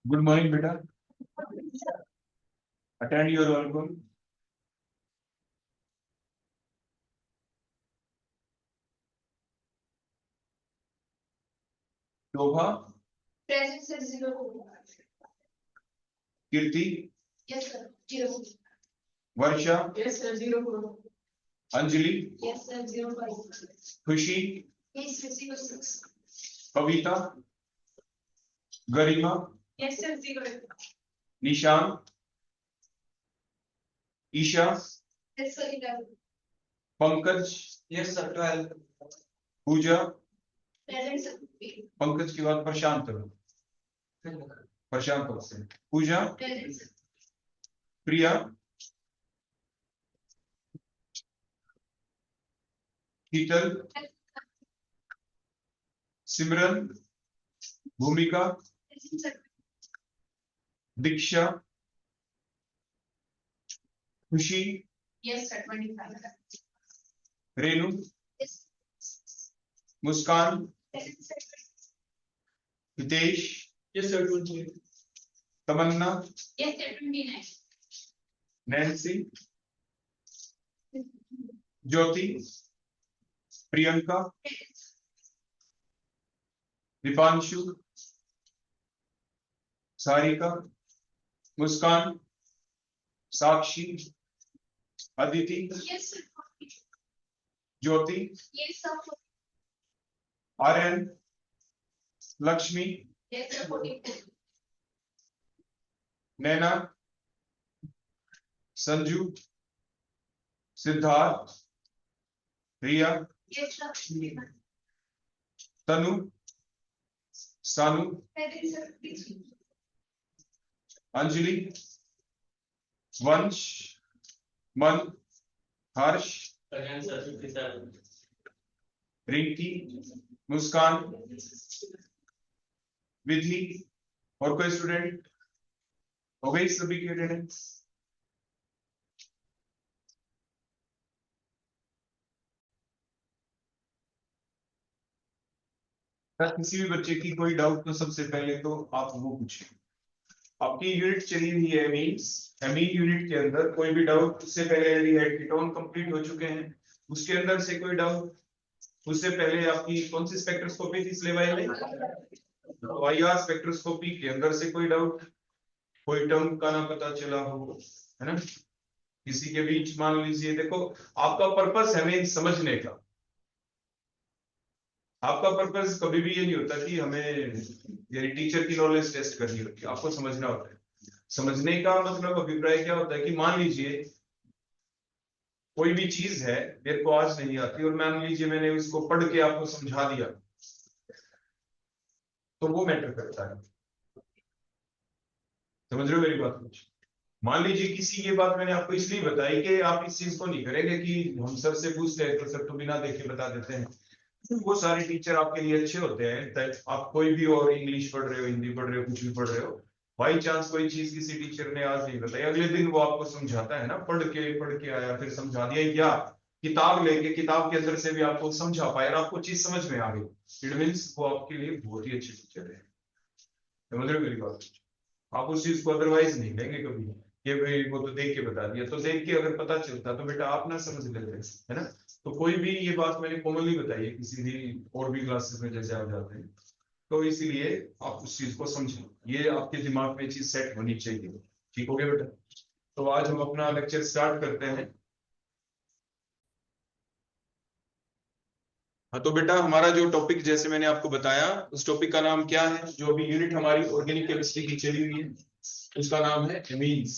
Good morning बेटा। Attend your welcome. Shobha, Present sir, 0. Kirti, Yes sir, 0. Varsha, Yes sir, 0. Anjali, Yes sir, 0.5. खुशी, Yes sir, 0.6. कविता, गरिमा, Yes sir, 0. Nishan, Isha, Yes sir, 11. Pankaj, yes sir 12 Pooja. Present sir, 3. Pankaj के बाद प्रशांत, प्रशांत से पूजा, Present sir. प्रिया, शीतल, सिमरन, भूमिका, Present sir. दीक्षा, खुशी, Yes sir, 25. Renu, Yes. Muskan, Present sir. Hitesh, yes sir 20 Tamanna, Yes sir, 29. Nancy, Jyoti, Priyanka, Deepanshu, Sarika, Muskan, Sakshi, Aditi, Yes sir, 40. Jyoti, Yes sir, 40. Aryan, Lakshmi, Yes sir, 44. Naina, Sanju, Siddharth, Riya, Yes sir, 55. Tanu, Sanu, Present sir, 53. Anjali, Vansh, Mann, Harsh, present sir 57 Rinki, Muskan, Vidhi. और कोई student? हो गई सभी की अटेंडेंस? किसी भी बच्चे की कोई डाउट तो सबसे पहले तो आप वो पूछिए। आपकी यूनिट चली हुई है मीन्स एमीन यूनिट के अंदर कोई भी डाउट, उससे पहले एल्डिहाइड कीटोन कंप्लीट हो चुके हैं, उसके अंदर से कोई डाउट, उससे पहले आपकी कौन सी स्पेक्ट्रोस्कोपी थी सिलेबस में? वाईआर स्पेक्ट्रोस्कोपी के अंदर से कोई डाउट, कोई टर्म का ना पता चला हो, है ना? किसी के बीच मान लीजिए, देखो आपका पर्पस है मेन समझने का। आपका पर्पस कभी भी ये नहीं होता कि हमें यानी टीचर की नॉलेज टेस्ट करनी होती है, आपको समझना होता है। समझने का मतलब अभिप्राय क्या होता है कि मान लीजिए कोई भी चीज है मेरे को आज नहीं आती और मान लीजिए मैंने उसको पढ़ के आपको समझा दिया, तो वो मैटर करता है। समझ रहे हो मेरी बात? कुछ मान लीजिए किसी ये बात मैंने आपको इसलिए बताई कि आप इस चीज को नहीं करेंगे कि हम सर से पूछते हैं तो सर तो बिना देखे बता देते हैं। वो सारे टीचर आपके लिए अच्छे होते हैं, आप कोई भी और इंग्लिश पढ़ रहे हो, हिंदी पढ़ रहे हो, कुछ भी पढ़ रहे हो, बाई चांस कोई चीज किसी टीचर ने आज नहीं बताई, अगले दिन वो आपको समझाता है ना, पढ़ के आया फिर समझा दिया, या किताब लेके किताब के अंदर से भी आपको समझा पाया और आपको चीज समझ में आ गई। इट मीन्स वो आपके लिए बहुत ही अच्छे टीचर है। समझ रहे हो मेरी बात? आप उस चीज को अदरवाइज नहीं लेंगे कभी कि भाई वो तो देख के बता दिया, तो देख के अगर पता चलता तो बेटा आप ना समझ लेते, है ना? तो कोई भी ये बात मैंने कॉमनली बताई है किसी भी और भी क्लासेस में जैसे आप जाते हैं, तो इसीलिए आप उस चीज को समझें, ये आपके दिमाग में चीज सेट होनी चाहिए। ठीक हो गया बेटा? तो आज हम अपना लेक्चर स्टार्ट करते हैं। हाँ तो बेटा हमारा जो टॉपिक जैसे मैंने आपको बताया, उस टॉपिक का नाम क्या है? जो अभी यूनिट हमारी ऑर्गेनिक केमिस्ट्री की चली हुई है उसका नाम है एमीन्स।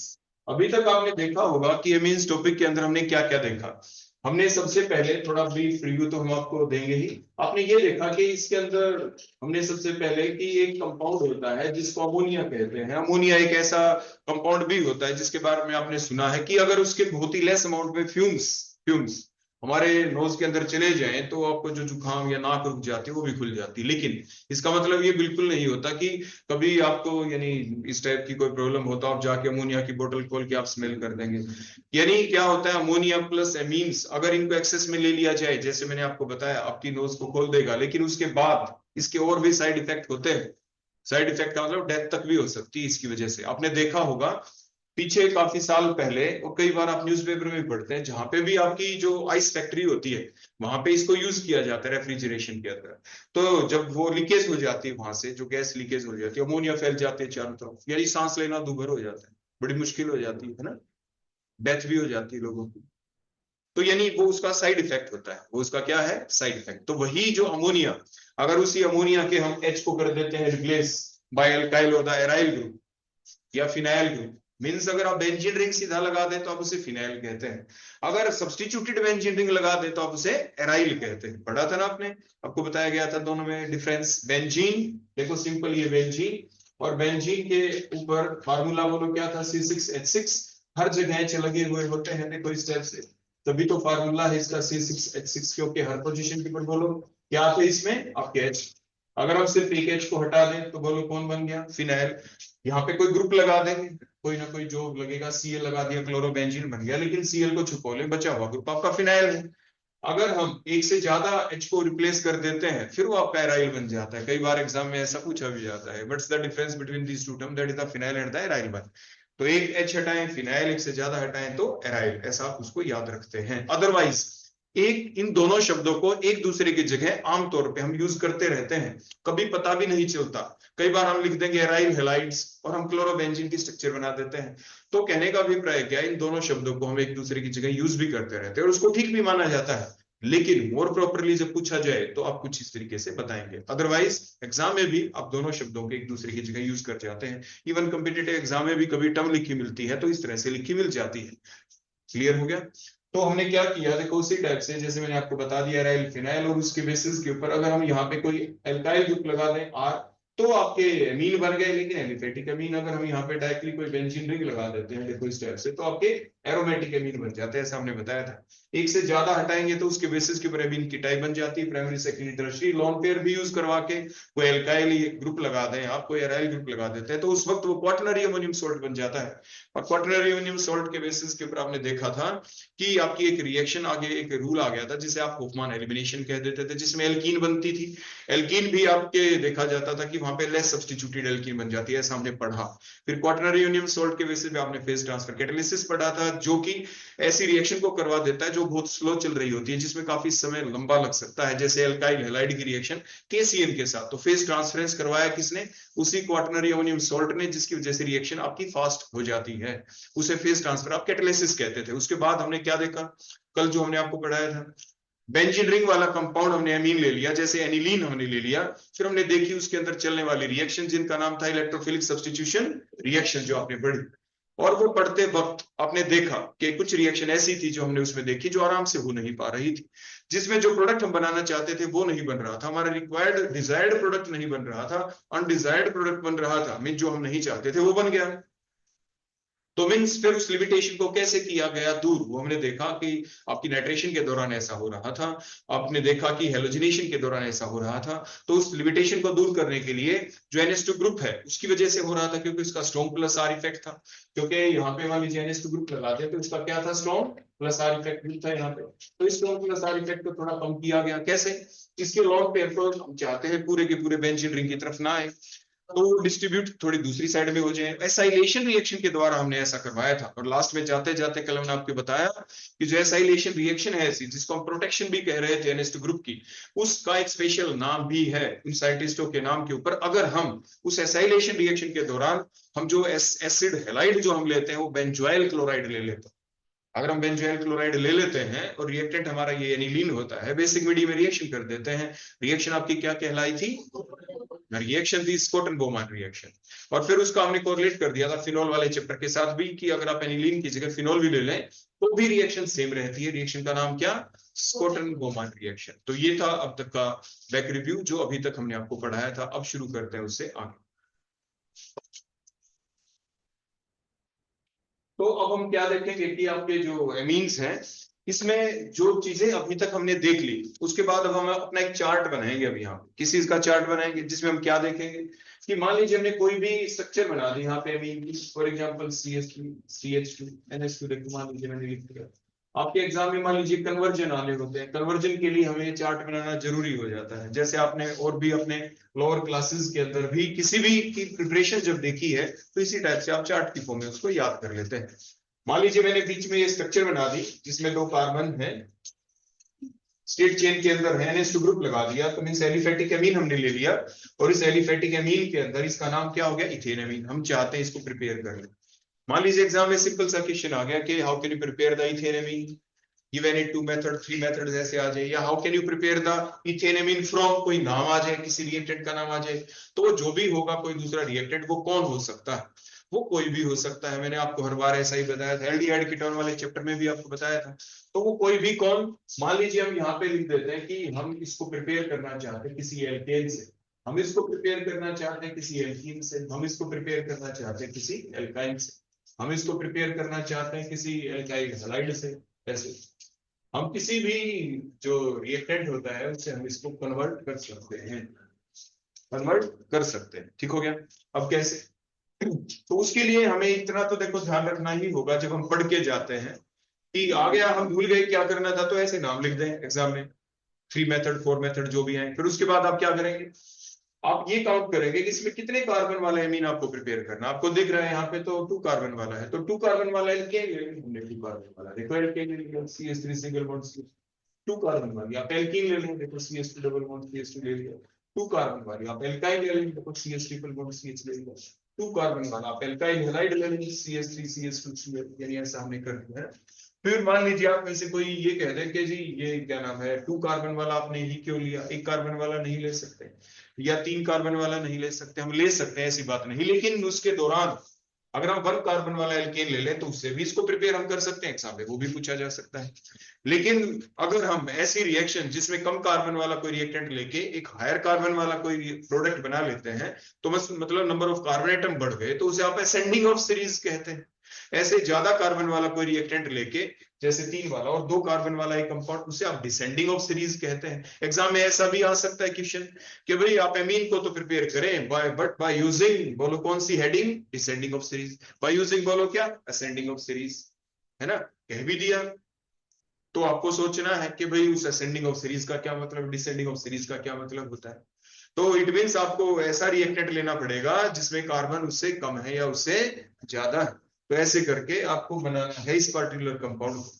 अभी तक आपने देखा होगा कि एमीन्स टॉपिक के अंदर हमने क्या क्या देखा। हमने सबसे पहले थोड़ा ब्रीफ रिव्यू तो हम आपको देंगे ही। आपने ये देखा कि इसके अंदर हमने सबसे पहले कि एक कंपाउंड होता है जिसको अमोनिया कहते हैं। अमोनिया एक ऐसा कंपाउंड भी होता है जिसके बारे में आपने सुना है कि अगर उसके बहुत ही लेस अमाउंट में फ्यूम्स हमारे नोज के अंदर चले जाएं तो आपको जो जुकाम या नाक रुक जाती है वो भी खुल जाती है। लेकिन इसका मतलब ये बिल्कुल नहीं होता कि कभी आपको यानी इस टाइप की कोई प्रॉब्लम हो तो आप जाके अमोनिया की बोतल खोल के आप स्मेल कर देंगे। यानी क्या होता है, अमोनिया प्लस एमीन्स अगर इनको एक्सेस में ले लिया जाए, जैसे मैंने आपको बताया, आपकी नोज को खोल देगा, लेकिन उसके बाद इसके और भी साइड इफेक्ट होते हैं। साइड इफेक्ट का मतलब डेथ तक भी हो सकती है इसकी वजह से। आपने देखा होगा पीछे काफी साल पहले, और कई बार आप न्यूज़पेपर में भी पढ़ते हैं, जहां पे भी आपकी जो आइस फैक्ट्री होती है वहां पे इसको यूज किया जाता है रेफ्रिजरेशन के अंदर। तो जब वो लीकेज हो जाती है, वहां से जो गैस लीकेज हो जाती है, अमोनिया फैल जाते हैं चारों तरफ, यानी सांस लेना दूभर हो जाता है, बड़ी मुश्किल हो जाती है ना, डेथ भी हो जाती है लोगों की। तो यानी वो उसका साइड इफेक्ट होता है, वो उसका क्या है, साइड इफेक्ट। तो वही जो अमोनिया, अगर उसी अमोनिया के हम H को कर देते हैं रिप्लेस बाय अल्काइल और एराइल ग्रुप या फिनाइल ग्रुप, मींस अगर आप बेंजीन रिंग सीधा लगा दें तो आप उसे फिनाइल कहते हैं, अगर सब्स्टिट्यूटेड बेंजीन रिंग लगा दे तो आप उसे एराइल कहते हैं। पढ़ा था ना आपने, आपको बताया गया था दोनों में डिफरेंस। बेंजीन देखो सिंपल, ये बेंजीन, और बेंजीन के ऊपर फार्मूला बोलो क्या था, C6H6, हर जगह H लगे हुए होते हैं देखो इस टाइप से, तभी तो फार्मूला है इसका C6H6, क्योंकि हर पोजीशन के ऊपर बोलो क्या आता है इसमें, आपके H। अगर हम सिर्फ एक H को हटा दें तो बोलो कौन बन गया, फिनाइल। यहाँ पे कोई ग्रुप लगा देंगे, कोई ना कोई जो लगेगा, Cl लगा दिया, क्लोरोबेंजीन बन गया, लेकिन Cl को छुपा ले, बचा हुआ ग्रुप आपका फिनाइल है। अगर हम एक से ज्यादा H को रिप्लेस कर देते हैं फिर वो आपका एराइल बन जाता है। कई बार एग्जाम में ऐसा पूछा भी जाता है, what's the difference between these two term, that is the phenyl and the aryl one. तो एक H हटाएं फिनाइल, एक से ज्यादा हटाएं तो एराइल, ऐसा आप उसको याद रखते हैं। अदरवाइज एक इन दोनों शब्दों को एक दूसरे की जगह आमतौर पे हम यूज करते रहते हैं, कभी पता भी नहीं चलता। कई बार हम लिख देंगे एराइल हैलाइड्स और हम क्लोरोबेंजीन की स्ट्रक्चर बना देते हैं। तो कहने का अभिप्राय क्या है, इन दोनों शब्दों को हम एक दूसरे की जगह यूज भी करते रहते हैं और उसको ठीक भी माना जाता है, लेकिन मोर प्रॉपरली जब पूछा जाए तो आप कुछ इस तरीके से बताएंगे। अदरवाइज एग्जाम में भी आप दोनों शब्दों के एक दूसरे की जगह यूज कर जाते हैं। इवन कॉम्पिटिटिव एग्जाम में भी कभी टर्म लिखी मिलती है तो इस तरह से लिखी मिल जाती है। क्लियर हो गया? तो हमने क्या किया, देखो उसी टाइप से जैसे मैंने आपको बता दिया एराइल फिनाइल, और उसके बेसिस के ऊपर अगर हम यहाँ पे कोई एल्काइल ग्रुप लगा दें R, तो आपके अमीन बन गए, लेकिन एलिफेटिक अमीन। अगर हम यहाँ पे डायरेक्टली कोई बेंजीन रिंग लगा देते हैं देखो इस टाइप से, तो आपके एरोमेटिक अमीन बन जाते हैं, ऐसा हमने बताया था। एक से ज्यादा हटाएंगे तो उसके बेसिस के ऊपर अमीन की टाइप बन जाती है, primary secondary tertiary. Lone pair भी यूज करवा के कोई एल्काइल ग्रुप लगा दें आप, कोई एराइल ग्रुप लगा देते हैं, तो उस वक्त वो क्वाटरनरी अमोनियम सोल्ट बन जाता है। और क्वाटरनरी अमोनियम सोल्ट के बेसिस के ऊपर आपने देखा था कि आपकी एक रिएक्शन आगे, एक रूल आ गया था जिसे आप होफमान एलिमिनेशन कह देते थे, जिसमें एल्कीन बनती थी। एल्कीन भी आपके देखा जाता था कि वहां पे लेस सब्स्टिट्यूटेड एल्कीन बन जाती है, ऐसा हमने पढ़ा। फिर क्वाटरनरी अमोनियम सोल्ट के बेसिस पे आपने फेज ट्रांसफर कैटालिसिस पढ़ा था, जो कि ऐसी रिएक्शन को करवा देता है जो बहुत स्लो चल रही होती है, जिसमें काफी समय लंबा लग सकता है, जैसे एल्काइल हैलाइड की रिएक्शन KCl के साथ। तो फेज ट्रांसफरेंस करवाया किसने, उसी क्वाटरनरी अमोनियम सोल्ट ने, जिसकी वजह से रिएक्शन आपकी फास्ट हो जाती है, उसे फेज ट्रांसफर आप कैटालिसिस कहते थे। उसके बाद हमने क्या देखा, कल जो हमने आपको पढ़ाया था, बेंजीन रिंग वाला कंपाउंड हमने अमीन ले लिया, जैसे एनिलीन हमने ले लिया, फिर हमने देखी उसके अंदर चलने वाली रिएक्शन जिनका नाम था इलेक्ट्रोफिलिक सब्स्टिट्यूशन रिएक्शन, जो आपने पढ़ी। और वो पढ़ते वक्त आपने देखा कि कुछ रिएक्शन ऐसी थी जो हमने उसमें देखी जो आराम से हो नहीं पा रही थी, जिसमें जो प्रोडक्ट हम बनाना चाहते थे वो नहीं बन रहा था, हमारा रिक्वायर्ड डिजायर्ड प्रोडक्ट नहीं बन रहा था, अनडिजायर्ड प्रोडक्ट बन रहा था, मीन जो हम नहीं चाहते थे वो बन गया। तो मीन्स फिर उस लिमिटेशन को कैसे किया गया दूर, वो हमने देखा कि आपकी नाइट्रेशन के दौरान ऐसा हो रहा था, आपने देखा कि हेलोजिनेशन के दौरान ऐसा हो रहा था। तो उस लिमिटेशन को दूर करने के लिए जो NH2 ग्रुप है उसकी वजह से हो रहा था, क्योंकि उसका स्ट्रॉन्ग प्लस R इफेक्ट था। क्योंकि यहाँ पे मान लीजिए NH2 ग्रुप लगाते तो इसका क्या था, स्ट्रॉन्ग प्लस R इफेक्ट भी था यहाँ पे। तो इस स्ट्रॉन्ग प्लस R इफेक्ट को थोड़ा कम किया गया, कैसे, इसके लॉन्ग पेयर को हम चाहते हैं पूरे के पूरे बेंजीन रिंग की तरफ ना आए, तो डिस्ट्रीब्यूट थोड़ी दूसरी साइड में हो जाए। एसाइलेशन रिएक्शन के द्वारा हमने ऐसा करवाया था। और लास्ट में जाते जाते कल मैंने आपको बताया कि जो एसाइलेशन रिएक्शन है ऐसी, जिसको हम प्रोटेक्शन भी कह रहे थे NH2 ग्रुप की, उसका एक स्पेशल नाम भी है उन साइंटिस्टों के नाम के ऊपर। अगर हम उस एसाइलेशन रिएक्शन के दौरान हम जो एसिड हैलाइड जो हम लेते हैं वो बेंजोइल क्लोराइड ले लेते हैं। अगर हम बेंजोइल क्लोराइड ले लेते हैं और रिएक्टेंट हमारा ये एनिलीन होता है, बेसिक मीडियम में रिएक्शन कर देते हैं, रिएक्शन आपकी क्या कहलाई थी, रिएक्शन थी स्कोटन बोमान रिएक्शन। और फिर उसका हमने कोरिलेट कर दिया था फिनोल वाले चैप्टर के साथ भी, कि अगर आप एनिलीन की जगह फिनोल भी ले लें तो भी रिएक्शन सेम रहती है। रिएक्शन का नाम क्या, स्कोटन बोमान रिएक्शन। तो ये था अब तक का बैक रिव्यू जो अभी तक हमने आपको पढ़ाया था। अब शुरू करते हैं उससे आगे। तो अब हम क्या देखेंगे कि आपके जो एमीन्स हैं इसमें जो चीजें अभी तक हमने देख ली, उसके बाद अब हम अपना एक चार्ट बनाएंगे। अब यहाँ किस चीज का चार्ट बनाएंगे, जिसमें हम क्या देखेंगे कि मान लीजिए हमने कोई भी स्ट्रक्चर बना दी यहाँ पे अमीन की, फॉर एग्जांपल CH2 NH2 देखो, मान लीजिए मैंने लिख दिया आपके एग्जाम में मान लीजिए कन्वर्जन आने होते हैं, कन्वर्जन के लिए हमें चार्ट बनाना जरूरी हो जाता है। जैसे आपने और भी अपने लोअर क्लासेस के अंदर भी किसी भी की प्रिपरेशन जब देखी है तो इसी टाइप से आप चार्ट की फॉर्म में उसको याद कर लेते हैं। मान लीजिए मैंने बीच में ये स्ट्रक्चर बना दी जिसमें 2 कार्बन है, स्टेट चेन के अंदर है, NH2 ग्रुप लगा दिया, तो मींस एलिफेटिक एमीन हमने ले लिया और इस एलिफेटिक एमीन के अंदर इसका नाम क्या हो गया, इथेन एमीन। हम चाहते हैं इसको प्रिपेयर कर ले। मान लीजिए एग्जाम में सिंपल सा क्वेश्चन आ गया कि how can you prepare the ethane amine, given it 2 method 3 methods ऐसे आ जाए, या how can you prepare the ethane amine from, कोई नाम आ जाए, किसी रिएक्टेंट का नाम आ जाए, तो वो जो भी होगा कोई दूसरा रिएक्टेंट वो कौन हो सकता है, वो कोई भी हो सकता है। मैंने आपको हर बार ऐसा ही बताया था, एल्डिहाइड कीटोन वाले चैप्टर में भी आपको बताया था। तो वो कोई भी कौन, मान लीजिए हम यहाँ पे लिख देते हैं कि हम इसको प्रिपेयर करना चाहते हैं किसी एल्केन से, हम इसको प्रिपेयर करना चाहते हैं किसी एल्कीन से, हम इसको प्रिपेयर करना चाहते हैं किसी एल्काइन से, हम इसको प्रिपेयर करना चाहते हैं किसी एल्काइल हैलाइड से। ऐसे हम किसी भी जो रिएक्टेंट होता है उससे हम इसको कन्वर्ट कर सकते हैं, कन्वर्ट कर सकते हैं। ठीक हो गया। अब कैसे, तो उसके लिए हमें इतना तो देखो ध्यान रखना ही होगा, जब हम पढ़ के जाते हैं कि आ गया हम भूल गए क्या करना था, तो ऐसे नाम लिख दें एग्जाम में, 3 मेथड 4 मेथड जो भी हैं। फिर उसके बाद आप क्या करेंगे, आप ये काउंट करेंगे कि इसमें कितने कार्बन वाला एमीन आपको प्रिपेयर करना। आपको दिख रहा है यहाँ पे तो 2 कार्बन वाला है, तो 2 कार्बन वाला एल्केन ले लेंगे, हमने 2 कार्बन वाला देखो एल्केन ले लिया, CH3 single bond CH, 2 carbon वाली। आप एल्कीन ले लेंगे, देखो CH2 डबल बॉन्ड CH2 ले लिया। 2 कार्बन वाली आप एल्काइन ले लेंगे, देखो CH ट्रिपल बॉन्ड CH ले लिया। 2 कार्बन वाला आप एल्काइन हैलाइड ले लेंगे, CH3 CH2 CH, यानी ऐसा हमने कर दिया है। फिर मान लीजिए आप में से कोई ये कह दे कि जी ये क्या नाम है, 2 कार्बन वाला आपने ही क्यों लिया, 1 कार्बन वाला नहीं ले सकते, या 3 कार्बन वाला नहीं ले सकते। हम ले सकते हैं, ऐसी बात नहीं, लेकिन उसके दौरान अगर हम 1 कार्बन वाला एल्केन ले लें तो उससे भी इसको प्रिपेयर हम कर सकते हैं एग्जाम में, वो भी पूछा जा सकता है। लेकिन अगर हम ऐसी रिएक्शन जिसमें कम कार्बन वाला कोई रिएक्टेंट लेके एक हायर कार्बन वाला कोई प्रोडक्ट बना लेते हैं, तो मतलब नंबर ऑफ कार्बन एटम बढ़ गए, तो उसे आप असेंडिंग ऑफ सीरीज कहते हैं। ऐसे ज्यादा कार्बन वाला कोई रिएक्टेंट लेके, जैसे 3 वाला और 2 कार्बन वाला एक कंपाउंड, उसे आप डिसेंडिंग ऑफ सीरीज कहते हैं। एग्जाम में ऐसा भी आ सकता है क्वेश्चन कि भाई आप एमीन को तो प्रिपेयर करें बट बाय यूजिंग, बोलो कौन सी heading, descending of series. By using बोलो क्या, असेंडिंग ऑफ सीरीज, है ना, कह भी दिया। तो आपको सोचना है कि भाई उस असेंडिंग ऑफ सीरीज का क्या मतलब, डिसेंडिंग ऑफ सीरीज का क्या मतलब होता है। तो इट मींस आपको ऐसा रिएक्टेंट लेना पड़ेगा जिसमें कार्बन उससे कम है या उससे ज्यादा है। तो ऐसे करके आपको बनाना है इस पर्टिकुलर कंपाउंड को।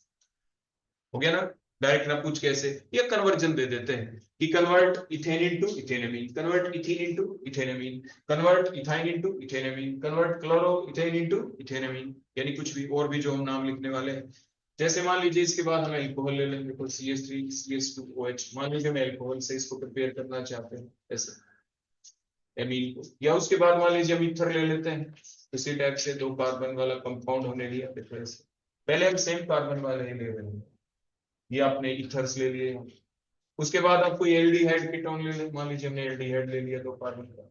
हो गया ना। डायरेक्ट ना पूछ कैसे, ये कन्वर्जन दे देते हैं कि convert ethane into ethanamine, convert ethene into ethanamine, convert ethyne into ethanamine, convert chloroethane into ethanamine, यानी कुछ भी और भी जो हम नाम लिखने वाले हैं। जैसे मान लीजिए इसके बाद हम एल्कोहल ले लेंगे, तो CH3 CH2OH, मान लीजिए हम एल्कोहल से इसको प्रिपेयर करना चाहते हैं ऐसे एमीन को, या उसके बाद मान लीजिए हम ईथर ले लेते हैं, इसी टाइप से 2 कार्बन वाला कंपाउंड हमने लिया। पहले हम सेम कार्बन वाले ही ले रहे हैं, ये आपने ईथर्स ले लिए। उसके बाद आप कोई एल्डिहाइड कीटोन ले लें, मान लीजिए हमने एल्डिहाइड ले लिया 2 कार्बन का।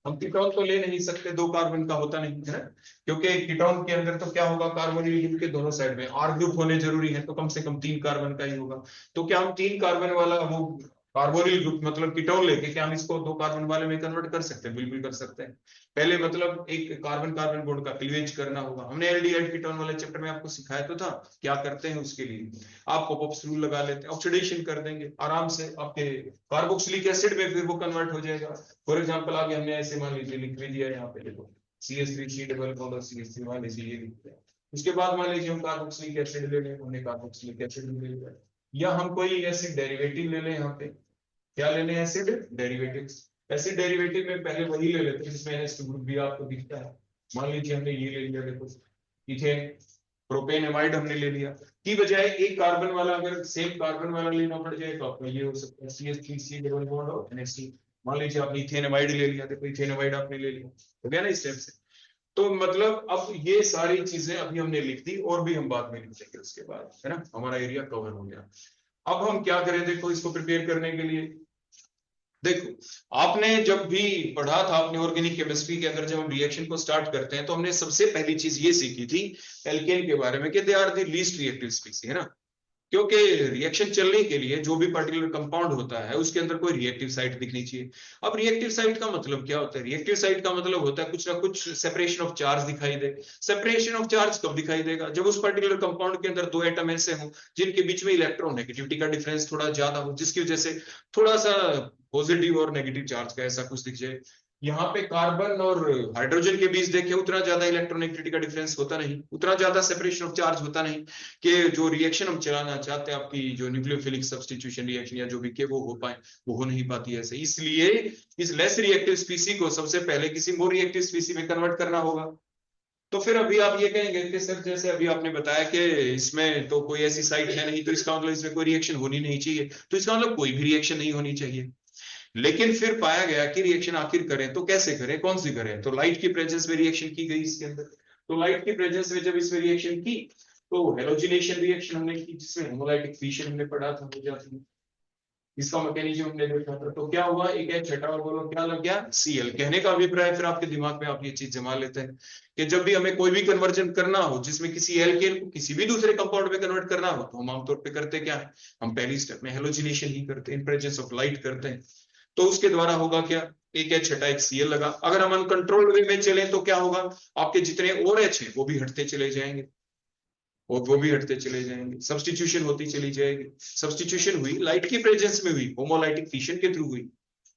हम कीटोन तो ले नहीं सकते, 2 कार्बन का होता नहीं है, क्योंकि कीटोन के अंदर तो क्या होगा, कार्बोनिल ग्रुप के दोनों साइड में R ग्रुप होने जरूरी है, तो कम से कम 3 कार्बन का ही होगा। तो क्या हम 3 कार्बन वाला वो कार्बोनिल ग्रुप मतलब कीटोन लेके क्या हम इसको 2 कार्बन वाले में कन्वर्ट कर सकते हैं? बिल्कुल कर सकते हैं। पहले मतलब एक कार्बन कार्बन बॉन्ड का क्लीवेज करना होगा। हमने एल्डिहाइड कीटोन वाले चैप्टर में आपको सिखाया तो था क्या करते हैं। उसके लिए आप पॉप-अप्स रूल लगा लेते हैं, ऑक्सीडेशन कर देंगे आराम से, आपके कार्बोक्सिलिक एसिड में फिर वो कन्वर्ट हो जाएगा। फॉर एग्जांपल आगे हमने ऐसे मान लीजिए लिख भी दिया यहाँ पे, देखो CH3 डबल बॉन्ड और CH3 मान लीजिए ये लिखते हैं। उसके बाद मान लीजिए हम कार्बोक्सिलिक एसिड ले लें, हमने कार्बोक्सिलिक एसिड ले लिया, या हम कोई एसिड डेरिवेटिव ले लें। यहाँ पे क्या लेने हैं, एसिड डेरिवेटिव्स। एसिड डेरिवेटिव में पहले वही ले लेते हैं जिसमें NH2 ग्रुप भी आपको दिखता है। मान लीजिए हमने ये ले लिया, देखो इथेन प्रोपेन एमाइड हमने ले लिया, की बजाय एक कार्बन वाला अगर सेम कार्बन वाला लेना पड़ जाए तो आपको ये हो सकता है CH3 डबल बॉन्ड और NH2। मान लीजिए आपने इथेन एमाइड ले लिया, देखो इथेन एमाइड आपने ले लिया, हो गया ना इस टाइप से। तो मतलब अब ये सारी चीजें अभी हमने लिख दी, और भी हम बाद में लिख देंगे उसके बाद, है ना, हमारा एरिया कवर हो गया। अब हम क्या करें, देखो इसको प्रिपेयर करने के लिए, देखो आपने जब भी पढ़ा था अपने ऑर्गेनिक केमिस्ट्री के अंदर, जब हम रिएक्शन को स्टार्ट करते हैं तो हमने सबसे पहली चीज ये सीखी थी एल्केन के बारे में कि they are the least reactive species, है ना। क्योंकि रिएक्शन चलने के लिए जो भी पर्टिकुलर कंपाउंड होता है उसके अंदर कोई रिएक्टिव साइट दिखनी चाहिए। अब रिएक्टिव साइट का मतलब क्या होता है? रिएक्टिव साइट का मतलब होता है कुछ ना कुछ सेपरेशन ऑफ चार्ज दिखाई दे। सेपरेशन ऑफ चार्ज कब दिखाई देगा? जब उस पर्टिकुलर कंपाउंड के अंदर दो एटम ऐसे हों जिनके बीच में इलेक्ट्रोनेगेटिविटी का डिफरेंस थोड़ा ज्यादा हो, जिसकी वजह से थोड़ा सा पॉजिटिव और नेगेटिव चार्ज का ऐसा कुछ दिख जाए। यहाँ पे कार्बन और हाइड्रोजन के बीच देखें उतना ज्यादा इलेक्ट्रोनेगेटिविटी का डिफरेंस होता नहीं, उतना ज्यादा सेपरेशन ऑफ चार्ज होता नहीं कि जो रिएक्शन हम चलाना चाहते हैं आपकी जो न्यूक्लियोफिलिक सब्स्टिट्यूशन रिएक्शन या जो भी के वो हो पाए, वो हो नहीं पाती ऐसे। इसलिए इस लेस रिएक्टिव स्पीसी को सबसे पहले किसी मोर रिएक्टिव स्पीसी में कन्वर्ट करना होगा। तो फिर अभी आप ये कहेंगे कि सर जैसे अभी आपने बताया कि इसमें तो कोई ऐसी साइट है नहीं, तो इसका मतलब इसमें कोई रिएक्शन होनी नहीं चाहिए, तो इसका मतलब कोई भी रिएक्शन नहीं होनी चाहिए। लेकिन फिर पाया गया कि रिएक्शन आखिर करें तो कैसे करें, कौन सी करें? तो लाइट की प्रेजेंस में रिएक्शन की गई इसके अंदर। तो लाइट की प्रेजेंस में जब इसमें रिएक्शन की तो हेलोजिनेशन रिएक्शन हमने की, जिसमें होमोलाइटिक फिशन हमने पढ़ा था, हो जाती है। इसका मैकेनिज्म हमने देखा था। तो क्या हुआ, एक है छठा और बोलो क्या लग गया, Cl। कहने का अभिप्राय फिर आपके दिमाग में आप ये चीज जमा लेते हैं कि जब भी हमें कोई भी कन्वर्जन करना हो जिसमें किसी एल्केन को किसी भी दूसरे कंपाउंड में कन्वर्ट करना हो, तो हम आमतौर पे करते क्या है, हम पहली स्टेप में हेलोजिनेशन ही करते हैं, इन प्रेजेंस ऑफ लाइट करते हैं। तो उसके द्वारा होगा क्या, एक एच छठा एक Cl लगा। अगर हम अनकंट्रोल्ड वे में चले तो क्या होगा, आपके जितने और एच है वो भी हटते चले जाएंगे, और वो भी हटते चले जाएंगे, सब्स्टिट्यूशन होती चली जाएगी। सब्स्टिट्यूशन हुई लाइट की प्रेजेंस में हुई, होमोलाइटिक फिशन के थ्रू हुई,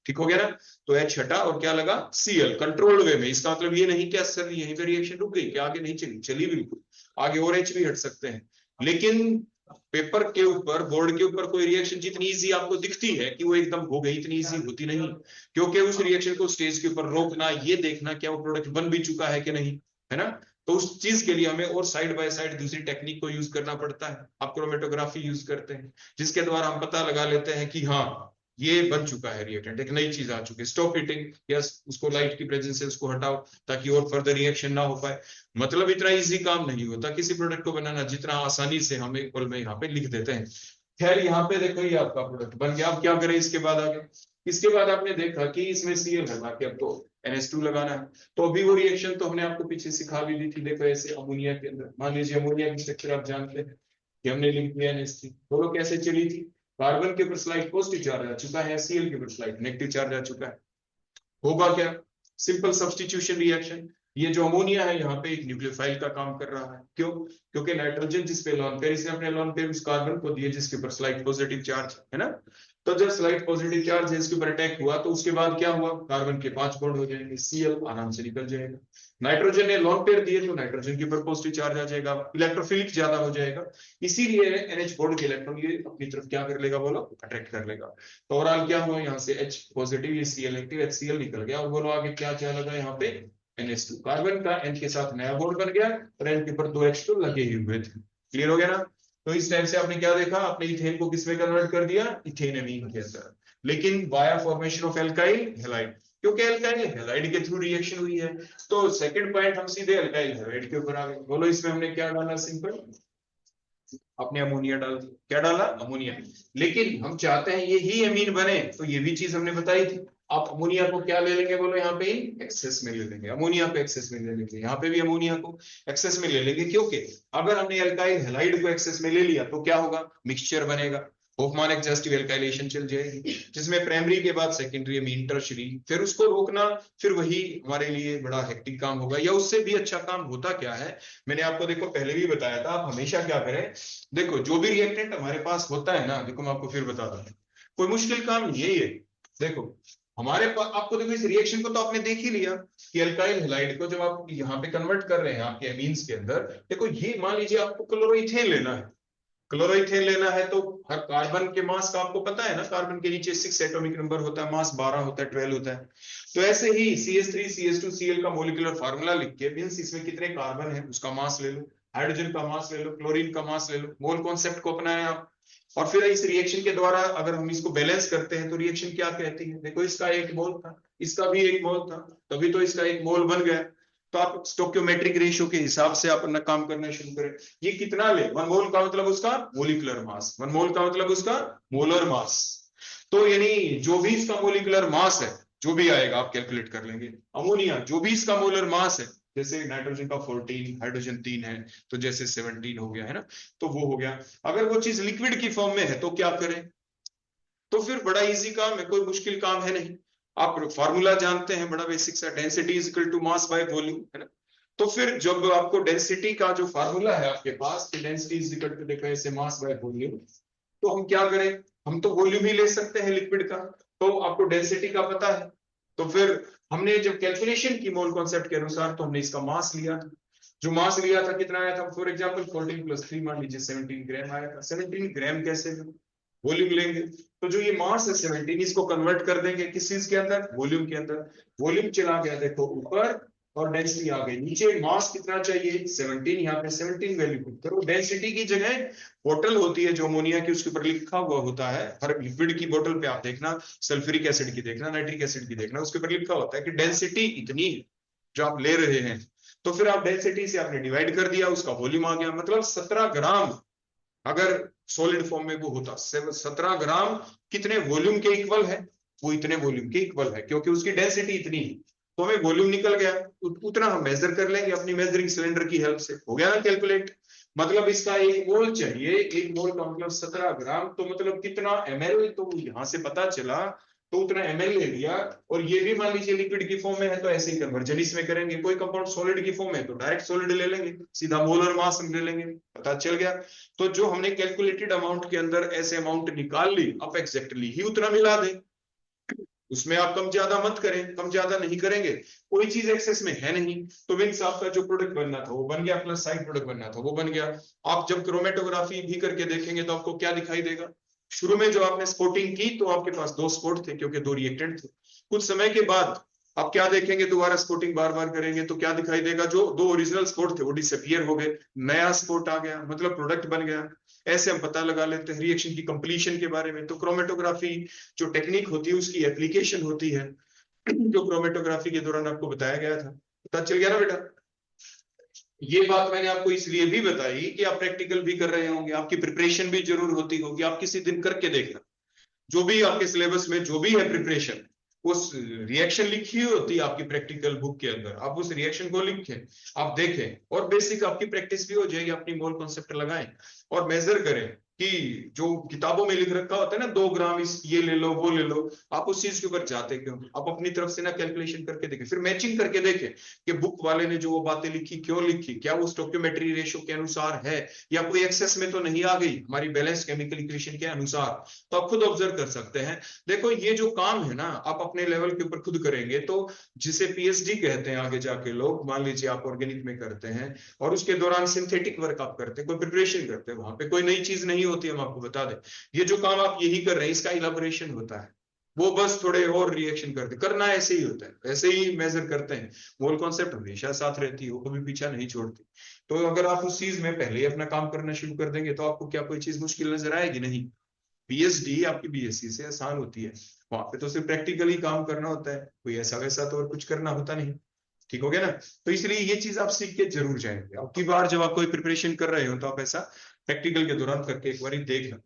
ठीक हो गया ना। तो एच हटा और क्या लगा, Cl, कंट्रोल्ड वे में। इसका मतलब ये नहीं क्या सर यहीं पे रिएक्शन रुक गई, क्या आगे नहीं चली, चली बिल्कुल, आगे और एच भी हट सकते हैं। लेकिन पेपर के ऊपर, बोर्ड के ऊपर कोई रिएक्शन जितनी इजी आपको दिखती है कि वो एकदम हो गई, इतनी इजी होती नहीं, क्योंकि उस रिएक्शन को स्टेज के ऊपर रोकना, ये देखना क्या वो प्रोडक्ट बन भी चुका है कि नहीं, है ना। तो उस चीज के लिए हमें और साइड बाय साइड दूसरी टेक्निक को यूज करना पड़ता है। आप क्रोमेटोग्राफी यूज करते हैं, जिसके द्वारा हम पता लगा लेते हैं कि हाँ ये बन चुका है रिएक्टेंट, एक नई चीज आ चुकी है। स्टॉप हीटिंग, यस, उसको लाइट की प्रेजेंस से उसको हटाओ ताकि और फर्दर रिएक्शन ना हो पाए। मतलब इतना इजी काम नहीं होता किसी प्रोडक्ट को बनाना जितना आसानी से हम एक पल में यहाँ पे लिख देते हैं। खैर यहाँ पे देखो ये आपका प्रोडक्ट बन गया। अब क्या करें इसके बाद आगे? इसके बाद आपने देखा कि इसमें Cl लगा के अब तो NH2 लगाना है। तो अभी वो रिएक्शन तो हमने आपको पीछे सिखा भी दी थी। देखो ऐसे अमोनिया के अंदर, मान लीजिए अमोनिया की स्ट्रक्चर आप जानते हैं कि हमने लिख दिया NH3, बोलो कैसे चली थी, कार्बन के ऊपर स्लाइड पॉजिटिव चार्ज आ चुका है, Cl के ऊपर स्लाइड नेगेटिव चार्ज आ चुका है। होगा क्या, सिंपल सब्स्टिट्यूशन रिएक्शन। ये जो अमोनिया है यहाँ पे एक न्यूक्लियोफाइल का काम कर रहा है। क्यों? क्योंकि नाइट्रोजन जिस पे लोन पेयर, इसने अपने लोन पेयर उस कार्बन को दिए जिसके ऊपर स्लाइड पॉजिटिव चार्ज है ना। तो जब स्लाइड पॉजिटिव चार्ज है इसके ऊपर अटैक हुआ तो उसके बाद क्या हुआ, कार्बन के 5 बॉन्ड हो जाएंगे, Cl आराम से निकल जाएगा। नाइट्रोजन ने लोन पेयर दिए तो नाइट्रोजन के ऊपर पॉजिटिव चार्ज आ जाएगा, इलेक्ट्रोफिलिक ज्यादा हो जाएगा, इसीलिए NH बॉन्ड के इलेक्ट्रॉन ये अपनी तरफ क्या कर लेगा, बोलो अट्रैक्ट कर लेगा। तो ओवरऑल क्या हुआ, यहाँ से H पॉजिटिव, ये Cl नेगेटिव, HCl निकल गया, और बोलो आगे क्या क्या लगा यहाँ पे, NH2, कार्बन का N के साथ नया बॉन्ड बन गया और N के ऊपर 2 H तो लगे ही हुए थे। क्लियर हो गया ना। तो इस टाइप से आपने क्या देखा, आपने इथेन को किसमें कन्वर्ट कर दिया, इथेन अमीन के अंदर, लेकिन via formation of alkyl halide, क्योंकि एल्काइल हैलाइड के थ्रू रिएक्शन हुई है। तो सेकंड पॉइंट हम सीधे एल्काइल हैलाइड के ऊपर आ गए। बोलो इसमें हमने क्या डाला, सिंपल आपने अमोनिया डाल दिया, क्या डाला, अमोनिया। लेकिन हम चाहते हैं ये ही अमीन बने, तो ये भी चीज हमने बताई थी। आप अमोनिया को क्या ले लेंगे, बोलो यहाँ पे एक्सेस में ले लेंगे, अमोनिया को एक्सेस में ले लेंगे, यहाँ पे भी अमोनिया को एक्सेस में ले लेंगे, क्योंकि अगर हमने एल्काइल हैलाइड को एक्सेस में ले लिया तो क्या होगा, मिक्सचर बनेगा, होफमान एग्जॉस्टिव एल्काइलेशन चल जाएगी, जिसमें प्राइमरी के बाद सेकेंडरी अमीन, टर्शरी, फिर उसको रोकना फिर वही हमारे लिए बड़ा हेक्टिक काम होगा। या उससे भी अच्छा काम होता क्या है, मैंने आपको देखो पहले भी बताया था, आप हमेशा क्या करें, देखो जो भी रिएक्टेंट हमारे पास होता है ना, देखो मैं आपको फिर बता दूं, कोई मुश्किल काम यही है। देखो हमारे पास, आपको देखो इस रिएक्शन को तो आपने देख ही लिया कि अल्काइल हैलाइड को जब आप यहाँ पे कन्वर्ट कर रहे हैं आपके अमीन्स के अंदर, देखो ये मान लीजिए आपको क्लोरोइथेन लेना है, क्लोरोइथेन लेना है तो हर कार्बन के मास का आपको पता है ना, कार्बन के नीचे 6 एटॉमिक नंबर होता है, मास 12 होता है, 12 होता है। तो ऐसे ही CH3 CH2 Cl का मॉलिक्यूलर फार्मूला लिख के, मींस इसमें कितने कार्बन है उसका मास ले लो, हाइड्रोजन का मास ले लो, क्लोरीन का मास ले लो, मोल कॉन्सेप्ट को अपनाएं आप। और फिर इस रिएक्शन के द्वारा अगर हम इसको बैलेंस करते हैं तो रिएक्शन क्या कहती है, देखो इसका 1 मोल था, इसका भी 1 मोल था, तभी तो इसका 1 मोल बन गया। तो आप स्टोक्योमेट्रिक रेशियो के हिसाब से आप अपना काम करना शुरू करें। ये कितना ले, 1 मोल का मतलब उसका मोलिकुलर मास, 1 मोल का मतलब उसका मोलर मास। तो यानी जो भी इसका मोलिकुलर मास है, जो भी आएगा आप कैलकुलेट कर लेंगे। अमोनिया जो भी इसका मोलर मास है, जैसे नाइट्रोजन का 14, हाइड्रोजन 3 है, तो जैसे 17 हो गया है ना, तो वो हो गया। अगर वो चीज लिक्विड की फॉर्म में है तो क्या करें? तो फिर बड़ा इजी काम है, कोई मुश्किल काम है नहीं। आप फॉर्मूला जानते हैं, बड़ा बेसिक सा, density is equal to mass by volume, है ना। तो फिर जब आपको डेंसिटी का जो फार्मूला है आपके पास, डेंसिटी इज इक्वल टू देखो ऐसे मास बाय वॉल्यूम, तो हम क्या करें, हम तो वॉल्यूम ही ले सकते हैं लिक्विड का, तो आपको डेंसिटी का पता है। तो फिर हमने जब कैलकुलेशन की मोल कॉन्सेप्ट के अनुसार, तो हमने इसका मास लिया था। जो मास लिया था कितना आया था, फॉर एग्जांपल 14 + 3 मान लीजिए 17 ग्राम आया था। 17 ग्राम कैसे वॉल्यूम लेंगे, तो जो ये मास है 17, इसको कन्वर्ट कर देंगे किस चीज के अंदर, वॉल्यूम के अंदर। वॉल्यूम चला गया देखो ऊपर और डेंसिटी आ गई नीचे। मास कितना चाहिए 17, यहाँ पे 17 वैल्यू पुट करो। डेंसिटी की जगह बोतल होती है जो अमोनिया की, उसके ऊपर लिखा हुआ होता है, हर लिक्विड की बोतल पे आप देखना, सल्फ्यूरिक एसिड की देखना, नाइट्रिक एसिड की देखना, उसके ऊपर लिखा होता है कि डेंसिटी इतनी जो आप ले रहे हैं। तो फिर आप डेंसिटी से आपने डिवाइड कर दिया, उसका वॉल्यूम आ गया, मतलब 17 ग्राम अगर सॉलिड फॉर्म में वो होता, 17 ग्राम कितने वॉल्यूम के इक्वल है, वो इतने वॉल्यूम के इक्वल है, क्योंकि उसकी डेंसिटी इतनी है। तो हमें वॉल्यूम निकल गया, उतना हम मेजर कर लेंगे अपनी मेजरिंग सिलेंडर की हेल्प से। हो गया ना कैलकुलेट। मतलब इसका 1 मोल चाहिए, 1 मोल का मतलब 17 ग्राम, तो मतलब कितना ml, तो यहां से पता चला, तो उतना ml ले लिया। और ये भी मान लीजिए लिक्विड की फॉर्म में है तो ऐसे ही कन्वर्जन इसमें करेंगे। कोई कंपाउंड सॉलिड की फॉर्म में तो डायरेक्ट सॉलिड ले लेंगे, सीधा मोलर मास हम ले लेंगे, पता चल गया। तो जो हमने कैलकुलेटेड अमाउंट के अंदर ऐसे अमाउंट निकाल ली, अब एग्जैक्टली ही उतना मिला दें, उसमें आप कम ज्यादा मत करें, कम ज्यादा नहीं करेंगे, कोई चीज एक्सेस में है नहीं, तो मीन्स आपका जो प्रोडक्ट बनना था वो बन गया, प्लस साइड प्रोडक्ट बनना था वो बन गया। आप जब क्रोमेटोग्राफी भी करके देखेंगे तो आपको क्या दिखाई देगा, शुरू में जो आपने स्पॉटिंग की तो आपके पास 2 स्पॉट थे क्योंकि 2 रिएक्टेंट थे। कुछ समय के बाद आप क्या देखेंगे, दोबारा स्पॉटिंग बार बार करेंगे तो क्या दिखाई देगा, जो 2 ओरिजिनल स्पॉट थे वो डिसअपीयर हो गए, नया स्पॉट आ गया, मतलब प्रोडक्ट बन गया। ऐसे हम पता लगा लेते हैं रिएक्शन की कंप्लीशन के बारे में। तो क्रोमेटोग्राफी जो टेक्निक होती है उसकी एप्लीकेशन होती है, जो क्रोमेटोग्राफी के दौरान आपको बताया गया था। पता चल गया ना बेटा। ये बात मैंने आपको इसलिए भी बताई कि आप प्रैक्टिकल भी कर रहे होंगे, आपकी प्रिपरेशन भी जरूर होती होगी, आप किसी दिन करके देखना। जो भी आपके सिलेबस में जो भी है प्रिपरेशन, उस रिएक्शन लिखी हुई होती है आपकी प्रैक्टिकल बुक के अंदर, आप उस रिएक्शन को लिखें, आप देखें, और बेसिक आपकी प्रैक्टिस भी हो जाएगी। अपनी मोल कॉन्सेप्ट लगाएं और मेजर करें कि जो किताबों में लिख रखा होता है ना 2 ग्राम इस ये ले लो वो ले लो, आप उस चीज के ऊपर जाते क्यों, आप अपनी तरफ से ना कैलकुलेशन करके देखें, फिर मैचिंग करके देखें कि बुक वाले ने जो वो बातें लिखी क्यों लिखी, क्या वो स्टोइकियोमेट्री रेशियो के अनुसार है या कोई एक्सेस में तो नहीं आ गई हमारी बैलेंस केमिकल इक्वेशन के अनुसार। तो आप खुद ऑब्जर्व कर सकते हैं। देखो ये जो काम है ना आप अपने लेवल के ऊपर खुद करेंगे तो जिसे पीएचडी कहते हैं आगे जाके लोग, मान लीजिए आप ऑर्गेनिक में करते हैं और उसके दौरान सिंथेटिक वर्क आप करते हैं, कोई प्रिपरेशन करते हैं, वहां पे कोई नई चीज नहीं होती, हम आपको बता दें। ये जो काम आप यही कर रहे हैं इसका इलाबोरेशन होता है, वो बस थोड़े और रिएक्शन करते, करना ऐसे ही होता है, ऐसे ही मेजर करते हैं। मोल कॉन्सेप्ट हमेशा साथ रहती है, वो कभी पीछा नहीं छोड़ती। तो अगर आप उस चीज में पहले ही अपना काम करना शुरू कर देंगे तो आपको क्या कोई चीज मुश्किल नजर आएगी नहीं। पीएचडी आपकी बीएससी से आसान होती है, वहां पे तो सिर्फ प्रैक्टिकली काम करना होता है, कोई ऐसा वैसा तो और कुछ करना होता नहीं। ठीक हो गया ना। तो इसलिए ये चीज आप सीख के जरूर जाएंगे। अब की बार जब आप कोई प्रिपरेशन कर रहे हो तो आप ऐसा प्रैक्टिकल के दौरान करके एक बार देखना।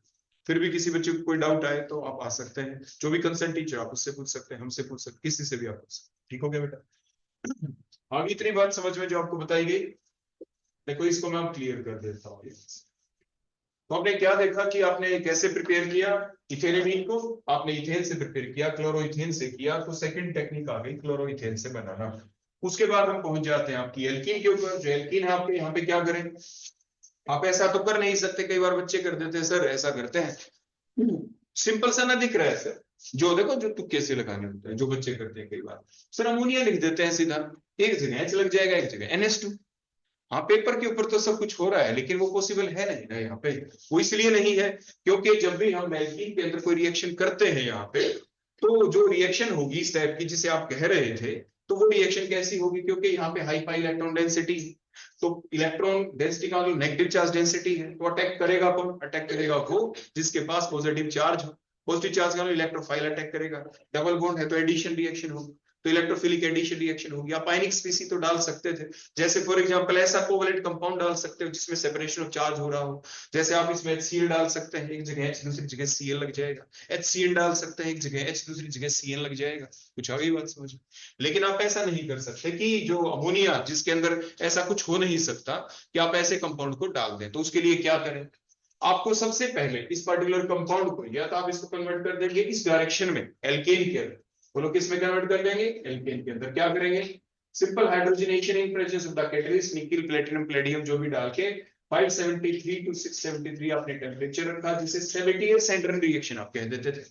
फिर भी किसी बच्चे को कोई डाउट आए तो आप आ सकते हैं, जो भी कंसर्न टीचर आप उससे पूछ सकते हैं, हमसे पूछ सकते, किसी से भी आप पूछ सकते। ठीक हो गया बेटा। आगे इतनी बात समझ में जो आपको बताई गई, देखो इसको मैं क्लियर कर देता हूँ। तो आपने क्या देखा कि आपने कैसे प्रिपेयर किया इथेनेमीन को, आपने इथेन से प्रिपेयर किया, क्लोरोइथेन से किया, तो सेकंड टेक्निक आ गई क्लोरोइथेन से बनाना। उसके बाद हम पहुंच जाते हैं आपकी एल्कीन के ऊपर। जो एल्कीन है आपके यहाँ पे क्या करें, आप ऐसा तो कर नहीं सकते, कई बार बच्चे कर देते हैं सर ऐसा करते हैं, सिंपल सा ना दिख रहा है सर, जो देखो जो तुक्के से लगाने होते हैं जो बच्चे करते हैं कई बार, सर अमोनिया लिख देते हैं सीधा, एक जगह H लग जाएगा एक जगह NH2। हाँ पेपर के ऊपर तो सब कुछ हो रहा है लेकिन वो पॉसिबल है नहीं ना यहाँ पे। वो इसलिए नहीं है क्योंकि जब भी हम एल्कीन के अंदर कोई रिएक्शन करते हैं यहाँ पे, तो जो रिएक्शन होगी इस टाइप की जिसे आप कह रहे थे, तो वो रिएक्शन कैसी होगी, क्योंकि यहाँ पे हाई पाई इलेक्ट्रॉन डेंसिटी, तो इलेक्ट्रॉन डेंसिटी का जो नेगेटिव चार्ज डेंसिटी है, तो अटैक करेगा कौन, अटैक करेगा वो जिसके पास पॉजिटिव चार्ज हो। पॉजिटिव चार्ज का इलेक्ट्रोफाइल अटैक करेगा, डबल बॉन्ड है तो एडिशन रिएक्शन होगी। तो इलेक्ट्रोफिलिक एडिशन रिएक्शन होगी। आप आयनिक स्पीसी तो डाल सकते थे, जैसे फॉर एग्जांपल ऐसा कोवैलेंट कंपाउंड डाल सकते हो जिसमें सेपरेशन ऑफ चार्ज हो रहा हो, जैसे आप इसमें HCl डाल सकते हैं, एक जगह H दूसरी जगह Cl लग जाएगा, HCl डाल सकते हैं, एक जगह H दूसरी जगह Cl लग जाएगा। कुछ आ गई बात समझ में? लेकिन आप ऐसा नहीं कर सकते कि जो अमोनिया जिसके अंदर ऐसा कुछ हो नहीं सकता कि आप ऐसे कंपाउंड को डाल दें। तो उसके लिए क्या करें, आपको सबसे पहले इस पर्टिकुलर कंपाउंड को या तो आप इसको कन्वर्ट कर देंगे इस डायरेक्शन में एल्केन के अंदर, बोलो किस में कन्वर्ट कर देंगे, एल्केन के अंदर। क्या करेंगे, simple hydrogenation in presence of the catalyst, nickel platinum palladium जो भी डाल के 573 to 673 आपने टेम्परेचर रखा, जिसे सेवेटियर-सैंडर्न रिएक्शन आप कह देते थे।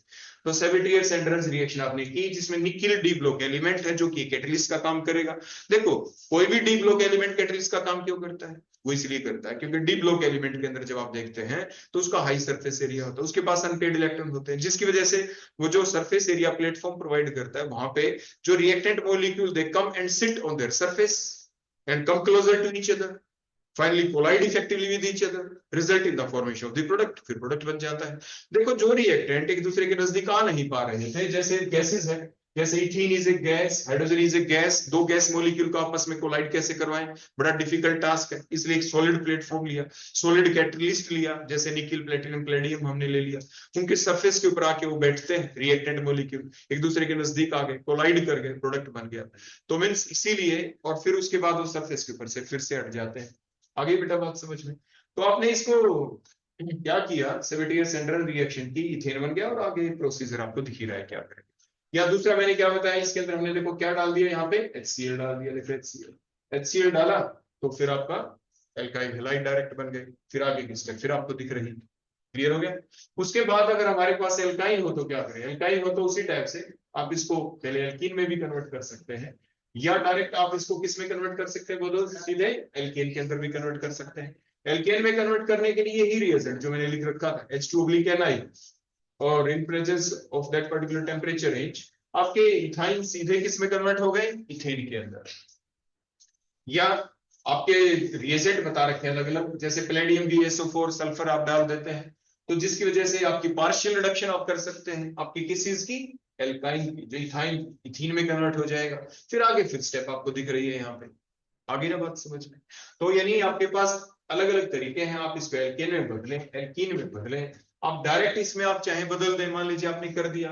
तो सेवेटियर-सैंडर्न रिएक्शन आपने की जिसमें निकिल डी ब्लॉक एलिमेंट है जो कि कैटलिस्ट का काम करेगा। देखो कोई भी डी ब्लॉक एलिमेंट कैटलिस्ट का काम क्यों करता है, वो इसलिए करता है क्योंकि डी ब्लॉक एलिमेंट के अंदर जब आप देखते हैं तो उसका हाई सरफेस एरिया होता है, उसके पास अनपेड इलेक्ट्रॉन होते हैं, जिसकी वजह से वो जो सरफेस एरिया प्लेटफॉर्म प्रोवाइड करता है वहां पे जो reactant molecule they come and sit on their surface and come closer to each other, finally collide effectively with each other, result in the formation of the product. फिर product बन जाता है। देखो जो रिएक्टेंट एक दूसरे के नजदीक आ नहीं पा रहे थे, जैसे गैसेस है, जैसे ethene is a gas, hydrogen is a gas, दो गैस मॉलिक्यूल को आपस में कोलाइड कैसे करवाएं, बड़ा डिफिकल्ट टास्क है, इसलिए एक सॉलिड प्लेटफॉर्म लिया, सॉलिड कैटलिस्ट लिया, जैसे निकिल प्लेटिनम पैलेडियम हमने ले लिया, उनके सरफेस के ऊपर आके वो बैठते हैं, रिएक्टेंट मॉलिक्यूल एक दूसरे के नजदीक आ गए, कोलाइड कर गए, प्रोडक्ट बन गया। तो मींस इसीलिए, और फिर उसके बाद वो सरफेस के ऊपर से फिर से हट जाते हैं। आगे बेटा बात समझ में? तो आपने इसको क्या किया, सेवेटियर-सैंडर्न रिएक्शन की, इथेन बन गया, और आगे प्रोसीजर आपको दिख ही रहा है क्या करेंगे। या दूसरा मैंने क्या बताया, इसके अंदर हमने देखो क्या डाल दिया, यहाँ पे HCl डाल दिया, देखो HCl डाला तो फिर आपका एल्काइल हैलाइड डायरेक्ट बन गए। फिर आगे की स्टेप फिर आपको दिख रही, क्लियर हो गया। उसके बाद अगर हमारे पास एल्काइन हो तो क्या करें, एल्काइन हो तो उसी टाइप से आप इसको पहले एल्कीन में भी कन्वर्ट कर सकते हैं, या डायरेक्ट आप इसको किस में कन्वर्ट कर सकते हैं, बोलो सीधे एल्केन के अंदर भी कन्वर्ट कर सकते हैं। एल्केन में कन्वर्ट करने के लिए ही रिएजेंट जो मैंने लिख रखा था H2-Ni, और इन presence of that particular temperature range आपके इथाइन सीधे किस में कन्वर्ट हो गए, इथेन के अंदर। या आपके रिएजेंट बता रखे हैं अलग अलग, जैसे पैलेडियम BaSO4 सल्फर आप डाल देते हैं, तो जिसकी वजह से आपकी पार्शियल रिडक्शन आप कर सकते हैं आपकी किस चीज की, एल्काइन की, जो इथाइन इथीन में कन्वर्ट हो जाएगा। फिर आगे फिर स्टेप आपको दिख रही है यहाँ पे, आगे ना बात समझ में। तो यानी आपके पास अलग अलग तरीके हैं, आप इसको एल्केन में बदलें, एल्कीन में बदलें, आप डायरेक्ट इसमें आप चाहे बदल दें, मान लीजिए आपने कर दिया,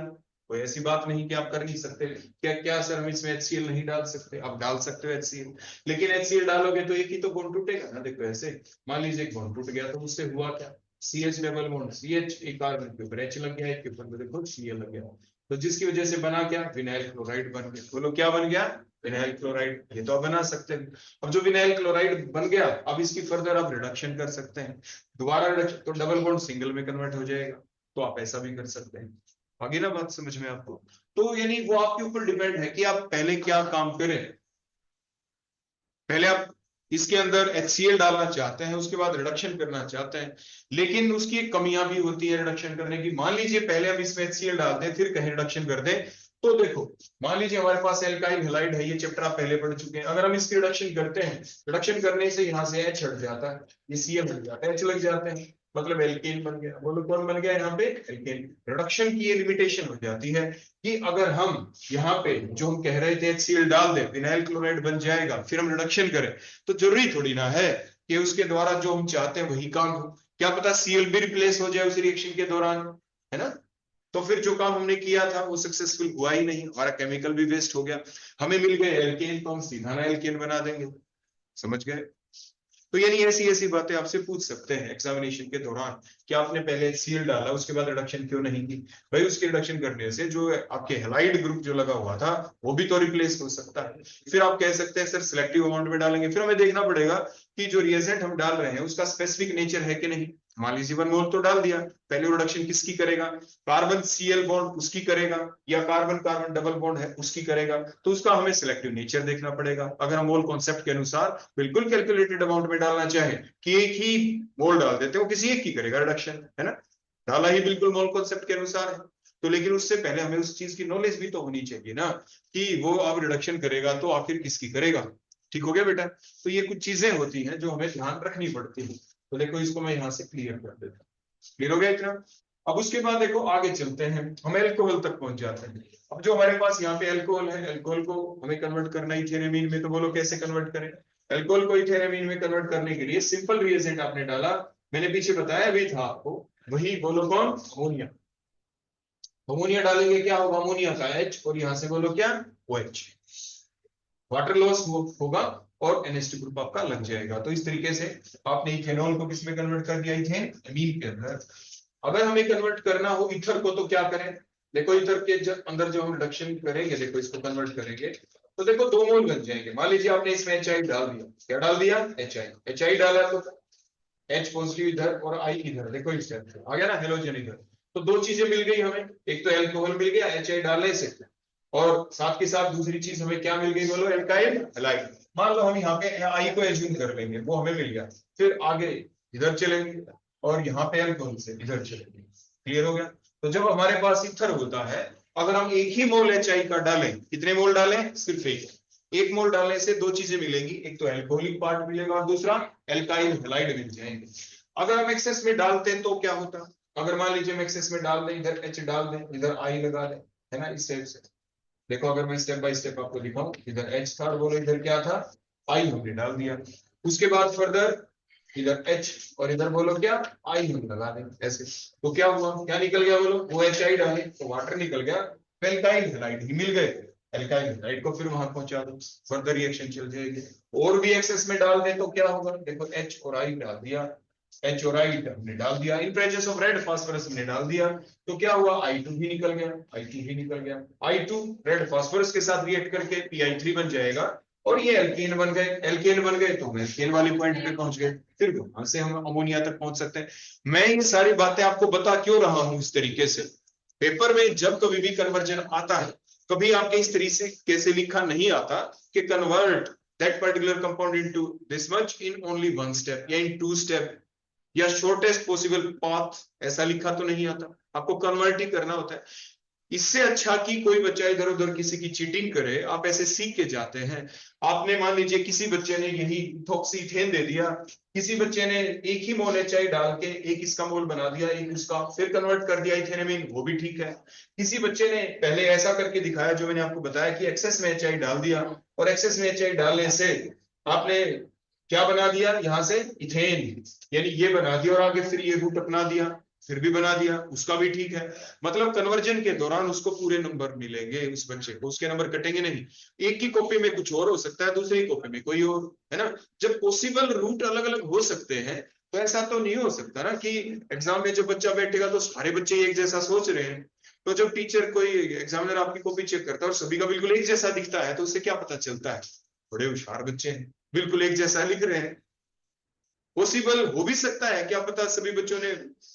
कोई ऐसी बात नहीं कि आप कर नहीं सकते। क्या क्या सर हम इसमें HCl नहीं डाल सकते, आप डाल सकते हो HCl, लेकिन HCl डालोगे तो एक ही तो बॉन्ड टूटेगा ना। देखो ऐसे मान लीजिए एक बॉन्ड टूट गया तो उससे हुआ क्या, CH डबल बॉन्ड, CH एक कार्बन के ऊपर H लग गया, एक के ऊपर देखो Cl लग गया, तो जिसकी वजह से बना क्या, विनाइल क्लोराइड बन गया। बोलो क्या बन गया, विनाइल क्लोराइड। ये तो आप बना सकते हैं। अब जो विनाइल क्लोराइड बन गया, अब इसकी फर्दर आप रिडक्शन कर सकते हैं, दोबारा रिडक्शन, तो डबल बॉन्ड सिंगल में कन्वर्ट हो जाएगा, तो आप ऐसा भी कर सकते हैं। आगे ना बात समझ में आपको। तो यानी वो आपके ऊपर डिपेंड है कि आप पहले क्या काम करें। पहले आप इसके अंदर HCl डालना चाहते हैं, उसके बाद रिडक्शन करना चाहते हैं, लेकिन उसकी कमियां भी होती है रिडक्शन करने की। मान लीजिए पहले हम इसमें HCl डाल दें फिर कहीं रिडक्शन कर दें, तो देखो मान लीजिए हमारे पास एल्काइल हैलाइड है, ये चैप्टर आप पहले पढ़ चुके हैं। अगर हम इसकी रिडक्शन करते हैं, रिडक्शन करने से यहाँ से H हट जाता है, ये Cl लग जाता है, H लग जाते हैं, मतलब एल्केन बन गया। बोलो कौन बन गया यहाँ पे, एल्केन। रिडक्शन की ये लिमिटेशन हो जाती है कि अगर हम यहाँ पे जो हम कह रहे थे HCl डाल दें, विनाइल क्लोराइड बन जाएगा, फिर हम रिडक्शन करें, तो जरूरी थोड़ी ना है कि उसके द्वारा जो हम चाहते हैं वही काम हो। क्या पता Cl भी रिप्लेस हो जाए उस रिएक्शन के दौरान, है ना। तो फिर जो काम हमने किया था वो सक्सेसफुल हुआ ही नहीं, हमारा केमिकल भी वेस्ट हो गया। हमें मिल गए एल्केन, तो हम सीधा ना एल्केन बना देंगे, समझ गए। तो यानी ऐसी ऐसी बातें आपसे पूछ सकते हैं एग्जामिनेशन के दौरान कि आपने पहले HCl डाला, उसके बाद रिडक्शन क्यों नहीं की। भाई उसके रिडक्शन करने से जो आपके हैलाइड ग्रुप जो लगा हुआ था वो भी तो रिप्लेस हो सकता है। फिर आप कह सकते हैं सर सिलेक्टिव अमाउंट में डालेंगे, फिर हमें देखना पड़ेगा कि जो रिएजेंट हम डाल रहे हैं उसका स्पेसिफिक नेचर है कि नहीं। मान लीजिए 1 मोल तो डाल दिया, पहले रिडक्शन किसकी करेगा, कार्बन Cl बॉन्ड उसकी करेगा, या कार्बन कार्बन डबल बॉन्ड है उसकी करेगा, तो उसका हमें सिलेक्टिव नेचर देखना पड़ेगा। अगर हम मोल कॉन्सेप्ट के अनुसार बिल्कुल कैलकुलेटेड अमाउंट में डालना चाहे कि एक ही मोल डाल देते हैं, वो किसी एक की करेगा रिडक्शन, है ना, डाला ही बिल्कुल मोल कॉन्सेप्ट के अनुसार है। तो लेकिन उससे पहले हमें उस चीज की नॉलेज भी तो होनी चाहिए ना कि वो अब रिडक्शन करेगा तो आखिर किसकी करेगा। ठीक हो गया बेटा। तो ये कुछ चीजें होती हैं जो हमें ध्यान रखनी पड़ती है। तो देखो इसको मैं यहाँ से क्लियर कर देता हूँ, क्लियर हो गया इतना। अब उसके बाद देखो आगे चलते हैं, हम एल्कोहल तक पहुंच जाते हैं। अब जो हमारे पास यहाँ पे एल्कोहल है, एल्कोहल को हमें कन्वर्ट करना इथेनमीन में, तो बोलो कैसे कन्वर्ट करें? एल्कोहल को इथेनमीन में कन्वर्ट करने के लिए सिंपल रिएजेंट आपने डाला, मैंने पीछे बताया भी था आपको, वही बोलो कौन? अमोनिया। अमोनिया डालेंगे, क्या होगा? अमोनिया का H, और यहां से बोलो क्या? OH। वाटर लॉस होगा और NH2 ग्रुप आपका लग जाएगा। तो इस तरीके से आपने इथेनॉल को किसमें कन्वर्ट कर दिया? इथेनमीन के अंदर। अगर हमें कन्वर्ट करना हो ईथर को, तो क्या करें? देखो ईथर के अंदर जो हम रिडक्शन करेंगे, देखो इसको कन्वर्ट करेंगे तो देखो 2 मोल बन जाएंगे। मान लीजिए आपने इसमें HI डाल दिया, क्या डाल दिया? HI डाला तो H पॉजिटिव इधर और I इधर, देखो इस टाइप से आ गया ना, हेलोजन इधर। तो 2 चीजें मिल गई हमें, एक तो एल्कोहल मिल गया HI डालने से, और साथ के साथ दूसरी चीज हमें क्या मिल गई? बोलो एल्काइल हैलाइड। मान लो हम यहाँ पे I को एज्यूम कर लेंगे, वो हमें मिल गया, फिर आगे इधर चलेंगे और यहाँ पे एल्कोहल से इधर चलेंगे। क्लियर हो गया? तो जब हमारे पास ईथर होता है, अगर हम एक ही मोल HI का डालें, कितने मोल डालें? सिर्फ एक मोल डालने से 2 चीजें मिलेंगी, एक तो एल्कोहलिक पार्ट मिलेगा और दूसरा एल्काइल हैलाइड मिल जाएंगे। अगर हम एक्सेस में डालते हैं तो क्या होता? अगर मान लीजिए हम एक्सेस में डाल दें, इधर H डाल दें, इधर I लगा दें, है ना, इस टाइप से। देखो अगर मैं स्टेप बाय स्टेप आपको दिखाऊं, इधर H था, बोलो इधर क्या था? I हमने डाल दिया। उसके बाद फर्दर इधर H और इधर बोलो क्या? I हम लगा दें ऐसे। तो क्या हुआ? क्या निकल गया? बोलो वो HI डाले तो वाटर निकल गया, एल्काइल हैलाइड ही मिल गए। एल्काइल हैलाइड को फिर वहां पहुंचा दो, फर्दर रिएक्शन चल जाएगी। और भी एक्सेस में डाल दें तो क्या होगा? देखो H और I डाल दिया, H और I हमने डाल दिया, इन प्रेजेंस ऑफ रेड फास्फोरस हमने डाल दिया, तो क्या हुआ? I2 भी निकल गया, I2 भी निकल गया। I2 रेड फास्फोरस के साथ रिएक्ट करके PI3 बन जाएगा और ये एल्केन बन गए। एल्केन बन गए तो हम एल्केन वाले पॉइंट पे पहुंच गए, फिर वहां से हम अमोनिया तक पहुंच सकते हैं। मैं ये सारी बातें आपको बता क्यों रहा हूं इस तरीके से? पेपर में जब कभी भी कन्वर्जन आता है, कभी आपके इस तरीके से कैसे लिखा नहीं आता कि convert that particular compound into this much in only 1 step या इन 2 स्टेप या शॉर्टेस्ट पॉसिबल पाथ, ऐसा लिखा तो नहीं आता। आपको कन्वर्ट ही करना होता है। इससे अच्छा कि कोई बच्चा इधर उधर किसी की चीटिंग करे, आप ऐसे सीख के जाते हैं। आपने मान लीजिए किसी बच्चे ने यही इथोक्सीथेन दे दिया, किसी बच्चे ने एक ही मोल HI डाल के एक इसका मोल बना दिया, एक उसका, फिर कन्वर्ट कर दिया इथेनमीन, वो भी ठीक है। किसी बच्चे ने पहले ऐसा करके दिखाया जो मैंने आपको बताया कि एक्सेस में HI डाल दिया और एक्सेस में HI डालने से आपने क्या बना दिया? यहां से इथेन, यानी ये बना दिया और आगे फिर ये रूट अपना दिया, फिर भी बना दिया, उसका भी ठीक है। मतलब कन्वर्जन के दौरान उसको पूरे नंबर मिलेंगे उस बच्चे को, उसके नंबर कटेंगे नहीं। एक की कॉपी में कुछ और हो सकता है, दूसरी कॉपी में कोई और, है ना। जब पॉसिबल रूट अलग अलग हो सकते हैं तो ऐसा तो नहीं हो सकता ना कि एग्जाम में जब बच्चा बैठेगा तो सारे बच्चे एक जैसा सोच रहे हैं। तो जब टीचर, कोई एग्जामिनर आपकी कॉपी चेक करता है और सभी का बिल्कुल एक जैसा दिखता है, तो उससे क्या पता चलता है? बड़े होशियार बच्चे हैं, बिल्कुल एक जैसा लिख रहे हैं। पॉसिबल हो भी सकता है, क्या पता सभी बच्चों ने,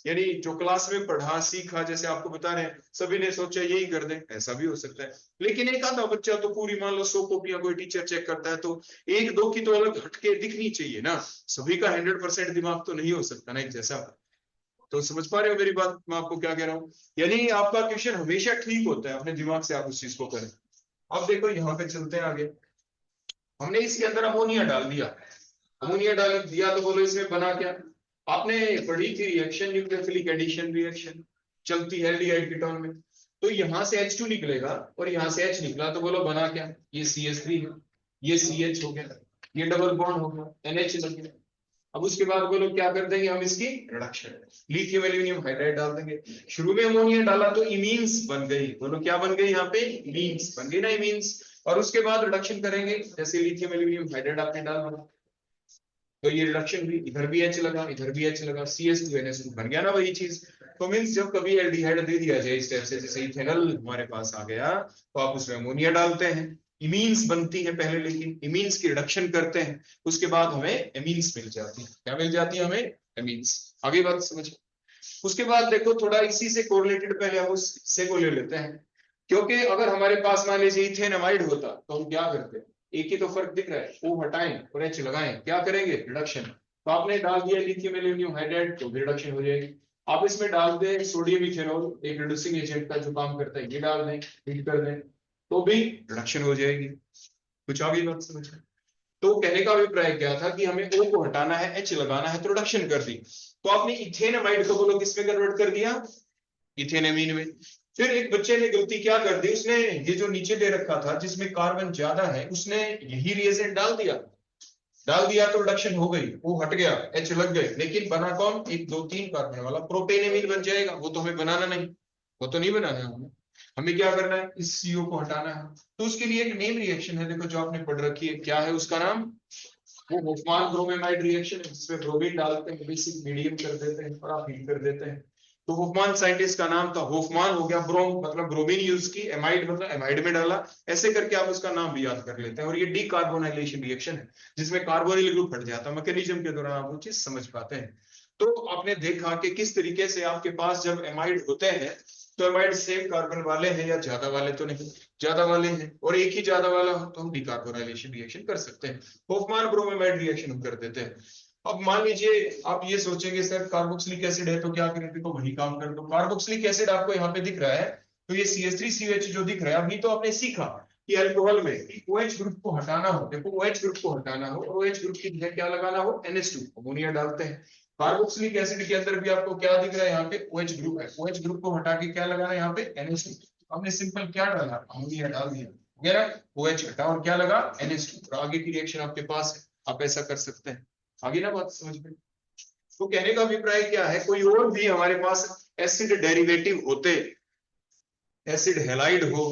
यानी जो क्लास में पढ़ा सीखा, जैसे आपको बता रहे हैं, सभी ने सोचा यही कर दें, ऐसा भी हो सकता है। लेकिन एक आधा बच्चा तो पूरी, मान लो 100 कॉपियां कोई टीचर चेक करता है, तो 1-2 की तो अलग हटके दिखनी चाहिए ना। सभी का 100% दिमाग तो नहीं हो सकता ना एक जैसा। तो समझ पा रहे हो मेरी बात, मैं आपको क्या कह रहा हूँ? यानी आपका क्वेश्चन हमेशा ठीक होता है, अपने दिमाग से आप उस चीज को करें। अब देखो यहाँ पे चलते हैं आगे। हमने इसके अंदर अमोनिया डाल दिया, अमोनिया डाल दिया तो बोलो इसमें बना क्या? आपने पढ़ी थी रिएक्शन, न्यूक्लियोफिलिक एडिशन रिएक्शन चलती है एल्डिहाइड कीटोन में। तो यहां से H2 निकलेगा और यहां से H निकला, तो बोलो बना क्या? ये CH3 है, ये CH हो गया, ये डबल बॉन्ड हो गया, NH लग गया। अब उसके बाद बोलो क्या कर देंगे हम? इसकी रिडक्शन, लिथियम एल्यूमिनियम हाइड्राइड डाल देंगे। शुरू में अमोनिया डाला तो इमीन्स बन गई, बोलो क्या बन गई? यहाँ पे इमीन्स बन गई ना, इमीन्स। और उसके बाद रिडक्शन करेंगे, जैसे लिथियम एल्यूमिनियम हाइड्राइड आपने डाला तो ये रिडक्शन हुई, इधर भी H लगा, इधर भी H लगा, CH2NH2 बन गया ना वही चीज। तो मीन्स जब कभी एल्डिहाइड दे दिया जाए इस टाइप से, जैसे इथेनॉल हमारे पास आ गया, तो आप उसमें अमोनिया डालते हैं, इमीन्स बनती है पहले, लेकिन इमीन्स की रिडक्शन करते हैं, उसके बाद हमें एमीन्स मिल जाती है। क्या मिल जाती है हमें? एमीन्स। आगे बात समझो। उसके बाद देखो थोड़ा इसी से कोरिलेटेड, पहले हम उससे को ले लेते हैं, क्योंकि अगर हमारे पास मान लीजिए इथेनामाइड होता तो हम क्या करते हैं? एक ही तो फर्क दिख रहा है, O हटाएं और H लगाएं, क्या करेंगे? रिडक्शन। तो आपने डाल दिया लिथियम एल्यूमिनियम हाइड्राइड, तो भी रिडक्शन हो जाएगी। आप इसमें डाल दें सोडियम इथेनॉल, एक रिड्यूसिंग एजेंट का जो काम करता है, ये डाल दें, हीट कर दें, तो भी रिडक्शन हो जाएगी। कुछ आगे बात समझ। तो कहने का अभिप्राय क्या था कि हमें O को हटाना है, H लगाना है, तो रिडक्शन कर दी। तो आपने इथेनामाइड को बोलो किसमें कन्वर्ट कर दिया? इथेन एमीन में। फिर एक बच्चे ने गलती क्या कर दी, उसने ये जो नीचे दे रखा था जिसमें कार्बन ज्यादा है, उसने यही रिएजेंट डाल दिया तो रिडक्शन हो गई, वो हट गया, H लग गए, लेकिन बना कौन, 1 2 3 कार्बन वाला प्रोपेन एमीन बन जाएगा। वो तो हमें बनाना नहीं, वो तो नहीं बनाना है हमें क्या करना है, इस CO को हटाना है। तो उसके लिए एक नेम रिएक्शन है, देखो जो आपने पढ़ रखी है, क्या है उसका नाम, वो होफमान ब्रोमेमाइड रिएक्शन है, जिसमें ब्रोमीन डालते हैं, बेसिक मीडियम कर देते हैं और आप हीट कर देते हैं। तो होफमान साइंटिस्ट का नाम था, होफमान हो गया, ब्रोम मतलब ब्रोमीन यूज की, एमाइड मतलब एमाइड में डाला, ऐसे करके आप उसका नाम भी याद कर लेते हैं। और ये डीकार्बोनाइलेशन रिएक्शन है, जिसमें कार्बोनिल ग्रुप हट जाता है, मैकेनिज्म के दौरान आप वो चीज समझ पाते हैं। तो आपने देखा कि किस तरीके से आपके पास जब एमाइड होते हैं तो एमाइड सेम कार्बन वाले हैं या ज्यादा वाले, तो नहीं, ज्यादा वाले हैं, और एक ही ज्यादा वाला हो तो हम डीकार्बोनाइलेशन रिएक्शन कर सकते हैं, होफमान ब्रोमेमाइड रिएक्शन हम कर देते हैं। अब मान लीजिए आप ये सोचेंगे सर कार्बोक्सिलिक एसिड है तो क्या करें, तो वही काम कर दो। कार्बोक्सिलिक एसिड आपको यहाँ पे दिख रहा है, तो ये CH3CH जो दिख रहा है, अभी तो आपने सीखा कि अल्कोहल में OH ग्रुप को हटाना हो, देखो OH ग्रुप को हटाना हो और OH ग्रुप की जगह क्या लगाना हो, NH2 अमोनिया डालते हैं। कार्बोक्सिलिक एसिड के अंदर भी आपको क्या दिख रहा है, यहाँ पे OH ग्रुप है, OH ग्रुप को हटा के क्या लगाना है यहाँ पे, NH2। हमने सिंपल क्या डाला, अमोनिया डाल दिया, वगैरह OH हटा और क्या लगा, NH2, और आगे की रिएक्शन आपके पास है, आप ऐसा कर सकते हैं। आगे ना बात समझ में। तो कहने का अभिप्राय क्या है, कोई और भी हमारे पास एसिड डेरिवेटिव होते, एसिड हैलाइड हो,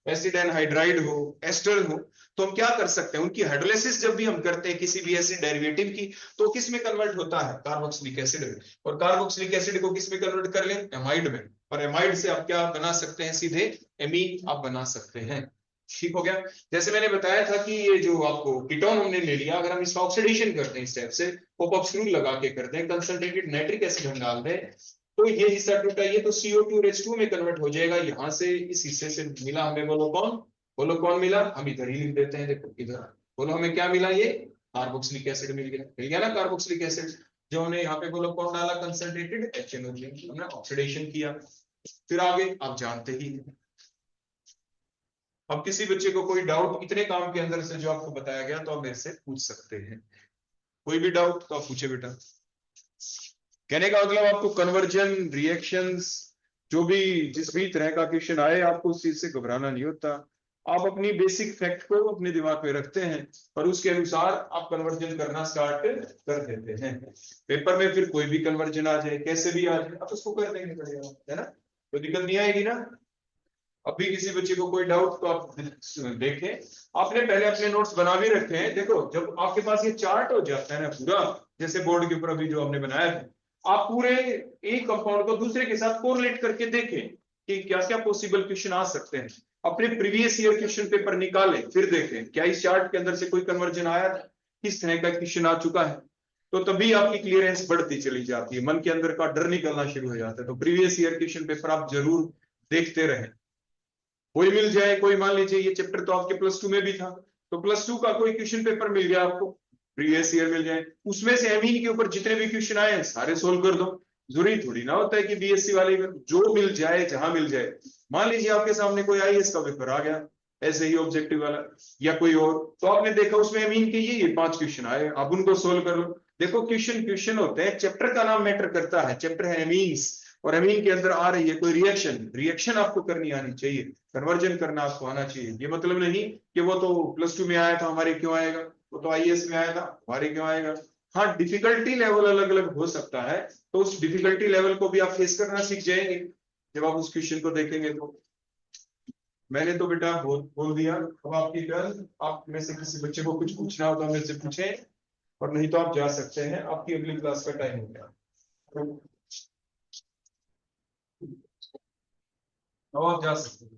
एसिड एनहाइड्राइड हो, एस्टर हो, तो हम क्या कर सकते हैं, उनकी हाइड्रोलाइसिस जब भी हम करते हैं किसी भी एसिड डेरिवेटिव की, तो किस में कन्वर्ट होता है, कार्बोक्सिलिक एसिड में। और कार्बोक्सिलिक एसिड को किस में कन्वर्ट कर लें, एमाइड में, और एमाइड से आप क्या बना सकते हैं, सीधे एमीन आप बना सकते हैं। ठीक हो गया। जैसे मैंने बताया था कि ये जो आपको कीटोन हमने ले लिया, अगर हम इसका ऑक्सीडेशन करते हैं इस टाइप से, पॉप-अप स्क्रू लगा के करते हैं, कंसंट्रेटेड नाइट्रिक एसिड हम डाल दें, तो ये हिस्सा टूटा, ये तो CO2 और H2 में कन्वर्ट हो जाएगा। यहां से इस हिस्से से मिला हमें बोलो कौन मिला, हम इधर ही लिख देते हैं, देखो इधर बोलो हमें क्या मिला, ये कार्बोक्सिलिक एसिड मिल गया ना, कार्बोक्सिलिक एसिड। जो हमने यहाँ पे बोलो कौन डाला, कंसंट्रेटेड HNO3, हमने ऑक्सीडेशन किया। फिर आगे आप जानते ही हैं। अब किसी बच्चे को कोई डाउट इतने काम के अंदर से जो आपको बताया गया, तो आप मेरे से पूछ सकते हैं, कोई भी डाउट तो आप पूछे बेटा। कहने का मतलब आपको कन्वर्जन रिएक्शंस जो भी जिस भी तरह का क्वेश्चन आए, आपको उस चीज से घबराना नहीं होता। आप अपनी बेसिक फैक्ट को अपने दिमाग में रखते हैं और उसके अनुसार आप कन्वर्जन करना स्टार्ट कर देते हैं। पेपर में फिर कोई भी कन्वर्जन आ जाए, कैसे भी आ जाए, आप उसको कर देंगे पड़ेगा, है ना, कोई दिक्कत नहीं आएगी ना। अभी किसी बच्चे को कोई डाउट तो आप देखें, आपने पहले अपने नोट्स बना भी रखे हैं। देखो जब आपके पास ये चार्ट हो जाता है ना पूरा, जैसे बोर्ड के ऊपर अभी जो हमने बनाया था, आप पूरे एक कंपाउंड को दूसरे के साथ कोरिलेट करके देखें कि क्या क्या पॉसिबल क्वेश्चन आ सकते हैं। अपने प्रीवियस ईयर क्वेश्चन पेपर निकालें, फिर देखें क्या इस चार्ट के अंदर से कोई कन्वर्जन आया था, किस तरह का क्वेश्चन आ चुका है, तो तभी आपकी क्लियरेंस बढ़ती चली जाती है, मन के अंदर का डर निकलना शुरू हो जाता है। तो प्रीवियस ईयर क्वेश्चन पेपर आप जरूर देखते रहें, कोई मिल जाए, कोई मान लीजिए ये चैप्टर तो आपके +2 में भी था, तो +2 का कोई क्वेश्चन पेपर मिल गया आपको, प्रीवियस ईयर मिल जाए, उसमें से एमीन के ऊपर जितने भी क्वेश्चन आए हैं सारे सोल्व कर दो। जरूरी थोड़ी ना होता है कि BSc वाले जो मिल जाए जहां मिल जाए। मान लीजिए आपके सामने कोई IAS का पेपर आ गया ऐसे ही ऑब्जेक्टिव वाला या कोई और, तो आपने देखा उसमें एमीन के ये 5 क्वेश्चन आए, आप उनको सोल्व कर लो। देखो क्वेश्चन होते हैं, चैप्टर का नाम मैटर करता है, चैप्टर है एमीन्स, और एमीन के अंदर आ रही है कोई रिएक्शन आपको करनी आनी चाहिए, कन्वर्जन करना आपको आना चाहिए। ये मतलब नहीं कि वो तो +2 में आया था हमारे क्यों आएगा, वो तो IAS में आया था हमारे क्यों आएगा। हाँ, डिफिकल्टी लेवल अलग अलग हो सकता है, तो उस डिफिकल्टी लेवल को भी आप फेस करना सीख जाएंगे जब आप उस क्वेश्चन को देखेंगे। तो मैंने तो बेटा बहुत बोल दिया, अब आपकी टर्न, आप में से किसी बच्चे को कुछ पूछना हो तो मेरे से पूछें, और नहीं तो आप जा सकते हैं, आपकी अगली क्लास का टाइम हो गया। अब आप जा सकते हैं।